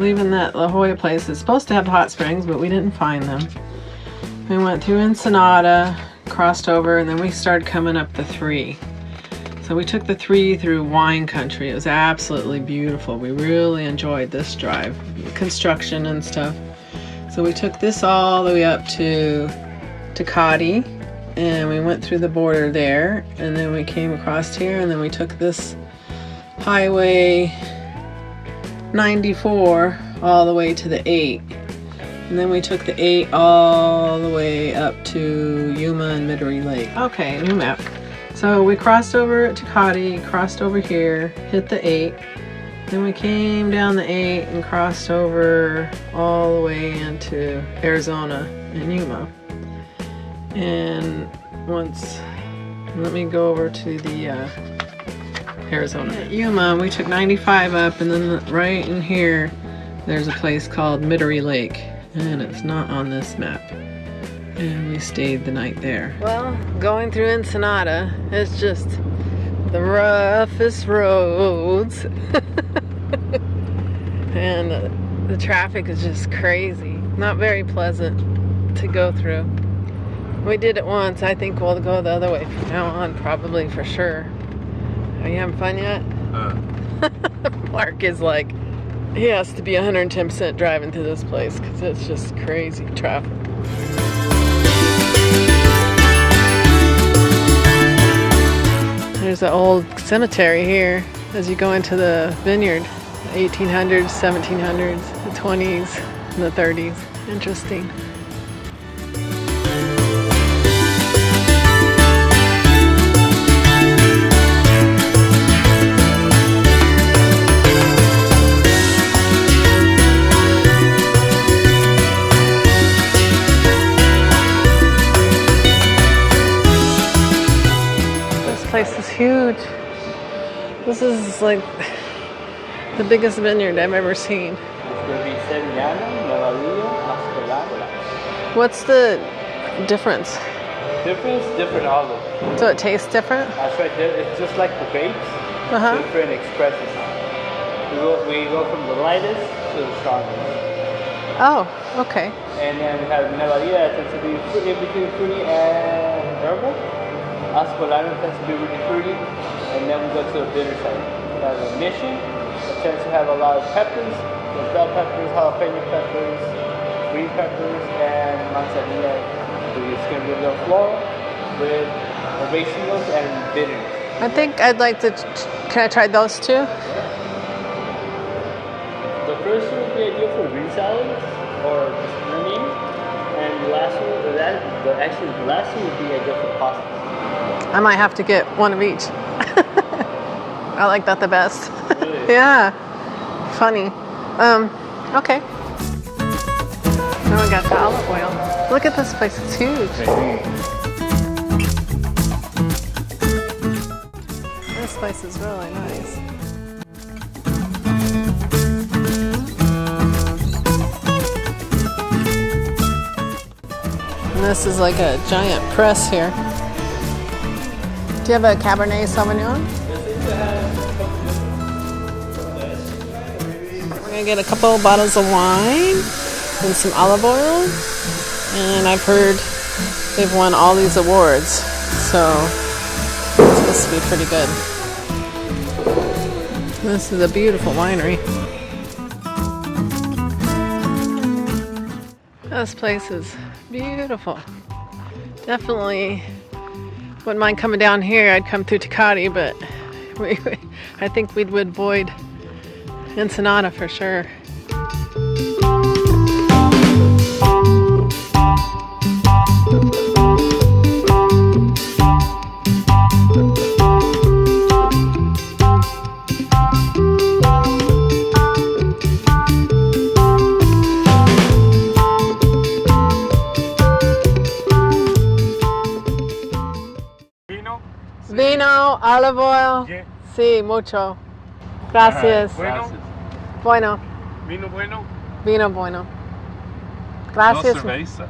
leaving that La Jolla place. It's supposed to have hot springs, but we didn't find them. We went through Ensenada, crossed over, and then we started coming up the 3. So we took the 3 through wine country. It was absolutely beautiful. We really enjoyed this drive, construction and stuff. So we took this all the way up to Tecate, and we went through the border there, and then we came across here, and then we took this highway 94 all the way to the 8. And then we took the 8 all the way up to Yuma and Middery Lake. Okay, new map. So we crossed over at Tecate, crossed over here, hit the 8. Then we came down the 8 and crossed over all the way into Arizona and Yuma. And once, let me go over to the Arizona. At Yuma, we took 95 up, and then right in here, there's a place called Middery Lake. And it's not on this map. And we stayed the night there. Well, going through Ensenada is just the roughest roads. And the traffic is just crazy. Not very pleasant to go through. We did it once. I think we'll go the other way from now on, probably, for sure. Are you having fun yet? Mark is like, he has to be 110% driving through this place because it's just crazy traffic. There's an old cemetery here as you go into the vineyard. The 1800s, 1700s, the 20s, and the 30s. Interesting. This place is huge. This is like the biggest vineyard I've ever seen. What's the difference? Different olive. So it tastes different? That's right. It's just like the grapes. Different expressions. We go from the lightest to the strongest. Oh, okay. And then we have Nevadilla that tends to be in between fruity and herbal. Ascolano tends to be really fruity. And then we go to the bitter side. We have a Mission that tends to have a lot of peppers. So bell peppers, jalapeno peppers, green peppers, and manzanilla. It's going to be a little floral with herbaceous notes and bitterness. I think I'd like to, can I try those two? The first one would be ideal for green salads or just onion. And the last one, the last one would be ideal for pasta. I might have to get one of each. I like that the best. Really? Yeah. Funny. Okay. Now we got the olive oil. Look at this place, it's huge. This place is really nice. And this is like a giant press here. Do you have a Cabernet Sauvignon? We're gonna get a couple bottles of wine and some olive oil. And I've heard they've won all these awards, so it's supposed to be pretty good. This is a beautiful winery. This place is beautiful. Definitely wouldn't mind coming down here. I'd come through Tecate, but I think we'd avoid Ensenada for sure. Vino, olive oil. Yeah. Sí, mucho. Gracias. Bueno. Bueno. Vino bueno. Vino bueno. Gracias. No cerveza.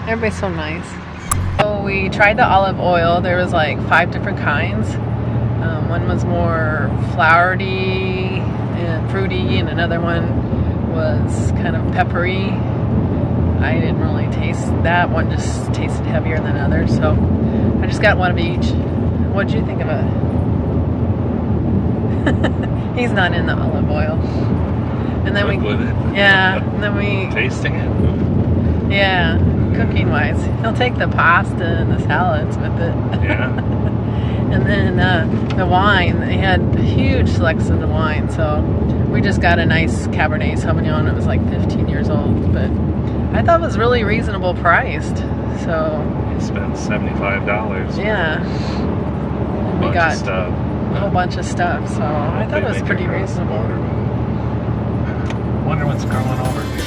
Everybody's so nice. So we tried the olive oil. There was like 5 different kinds. One was more flowery and fruity, and another one was kind of peppery. I didn't really taste that. One just tasted heavier than the other, so I just got one of each. What'd you think of it? He's not in the olive oil. And then with it. Yeah, and then we Tasting it. Yeah, cooking wise, he'll take the pasta and the salads with it. Yeah. And then the wine, they had a huge selection of wine, so we just got a nice Cabernet Sauvignon. It was like 15 years old, but I thought it was really reasonable priced. So You spent $75. yeah, we got a whole bunch of stuff, so I thought it was pretty reasonable. Wonder what's going over here.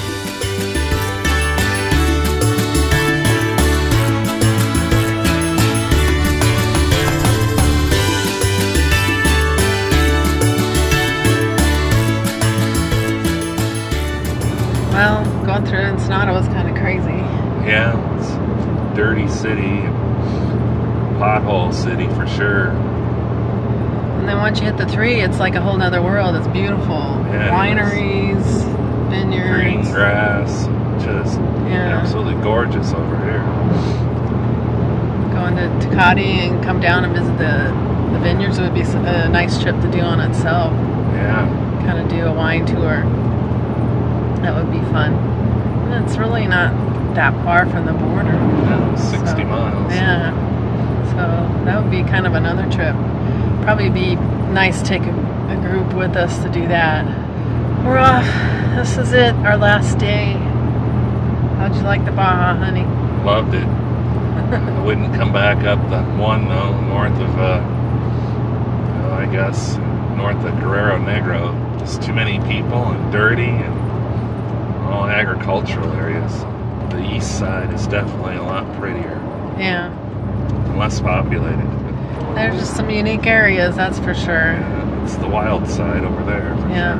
Well, going through Ensenada was kind of crazy. Yeah, it's a dirty city, pothole city for sure. And then once you hit the 3, it's like a whole nother world. It's beautiful. Yeah, Wineries, vineyards. Green grass, just absolutely gorgeous over here. Going to Tecate and come down and visit the vineyards would be a nice trip to do on itself. Yeah. Kind of do a wine tour. That would be fun. And it's really not that far from the border. Yeah, 60 miles. Yeah. So that would be kind of another trip. Probably be nice to take a group with us to do that. We're off. This is it. Our last day. How'd you like the Baja, honey? Loved it. I wouldn't come back up the one though, north of, I guess, north of Guerrero Negro. Just too many people and dirty and all agricultural areas. The east side is definitely a lot prettier. Yeah. And less populated. There's just some unique areas, that's for sure. Yeah, it's the wild side over there. For Yeah.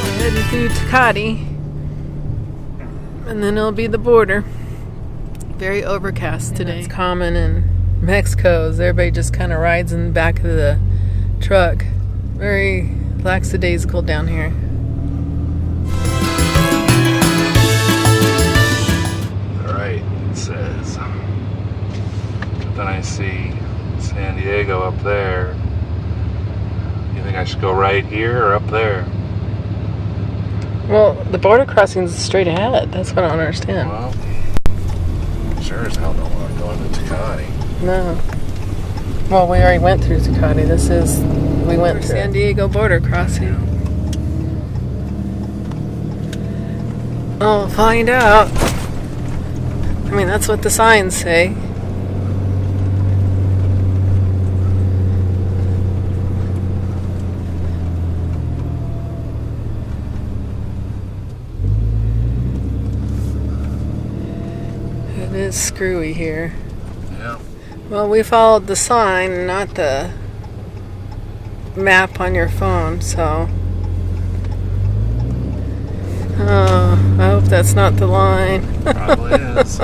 We're heading through Tecate, and then it'll be the border. Very overcast today. It's common in Mexico, is everybody just kind of rides in the back of the truck. Very lackadaisical down here. Alright, it says. But then I see San Diego up there. You think I should go right here or up there? Well, the border crossing is straight ahead. That's what I don't understand. Well, sure as hell don't want to go into Tecate. No. Well, we already went through Tecate. We went through San Diego border crossing. I'll find out. I mean, that's what the signs say. It is screwy here. Yeah. Well, we followed the sign, not the map on your phone, so. Oh, I hope that's not the line. Probably is.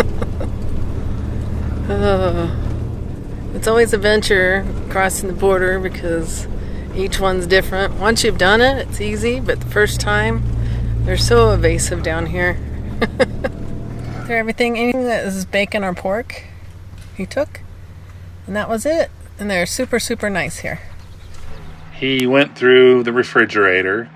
It's always a venture crossing the border because each one's different. Once you've done it, it's easy, but the first time, they're so evasive down here. After anything that is bacon or pork, he took, and that was it. And they're super, super nice here. He went through the refrigerator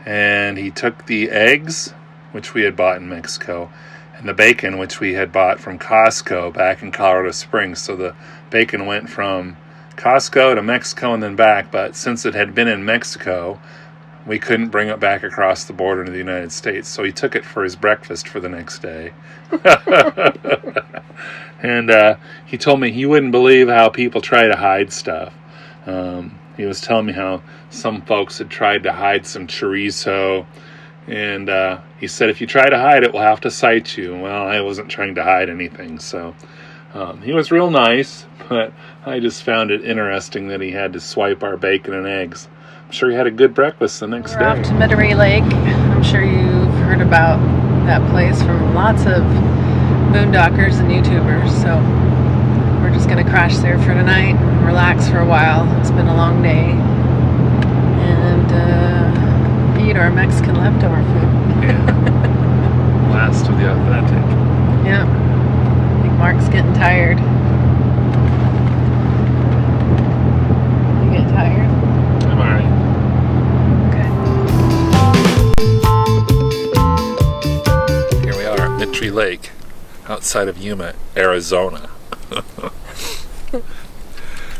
and he took the eggs, which we had bought in Mexico, and the bacon, which we had bought from Costco back in Colorado Springs. So the bacon went from Costco to Mexico and then back, but since it had been in Mexico, we couldn't bring it back across the border to the United States. So he took it for his breakfast for the next day. And he told me he wouldn't believe how people try to hide stuff. He was telling me how some folks had tried to hide some chorizo, and he said, if you try to hide it, we'll have to cite you. Well, I wasn't trying to hide anything, so he was real nice, but I just found it interesting that he had to swipe our bacon and eggs. I'm sure you had a good breakfast the next We're day. off to Metairie Lake. I'm sure you've heard about that place from lots of boondockers and YouTubers. So we're just going to crash there for tonight and relax for a while. It's been a long day. And eat our Mexican leftover food. Yeah. Last of the authentic. Yep. I think Mark's getting tired. You get tired? I'm alright. Okay. Here we are at Metairie Lake, outside of Yuma, Arizona.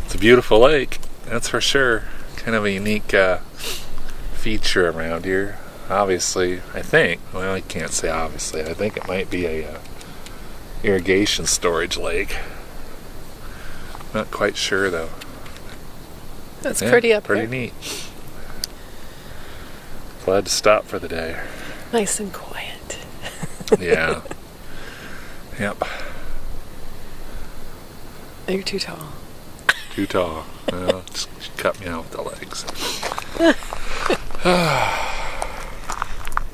It's a beautiful lake, that's for sure. Kind of a unique feature around here. Obviously, I think, well, I can't say obviously, I think it might be a irrigation storage lake. Not quite sure though. That's Yeah, pretty up pretty there. neat. Glad to stop for the day. Nice and quiet. Yeah. Yep. You're too tall. Too tall. Well, just cut me out with the legs.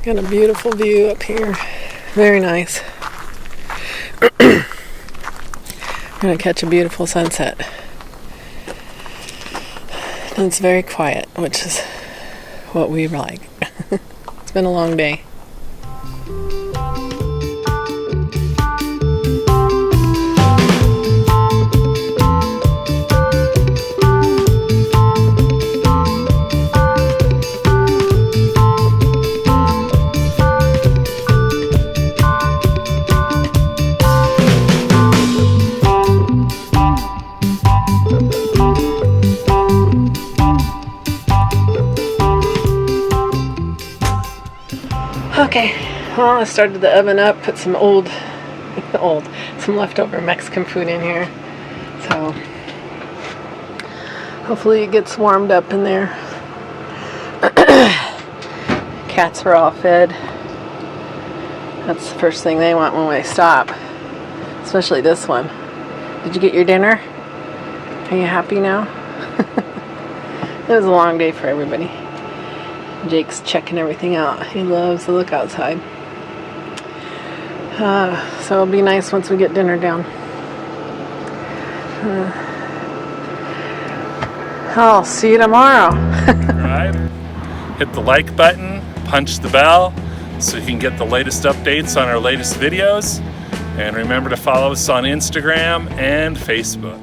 Got a beautiful view up here. Very nice. Gonna catch a beautiful sunset. And it's very quiet, which is what we like. It's been a long day. Okay, well, I started the oven up, put some some leftover Mexican food in here. So hopefully it gets warmed up in there. Cats are all fed. That's the first thing they want when we stop. Especially this one. Did you get your dinner? Are you happy now? It was a long day for everybody. Jake's checking everything out. He loves to look outside. So it'll be nice once we get dinner down. I'll see you tomorrow. Right. Hit the like button, punch the bell, so you can get the latest updates on our latest videos. And remember to follow us on Instagram and Facebook.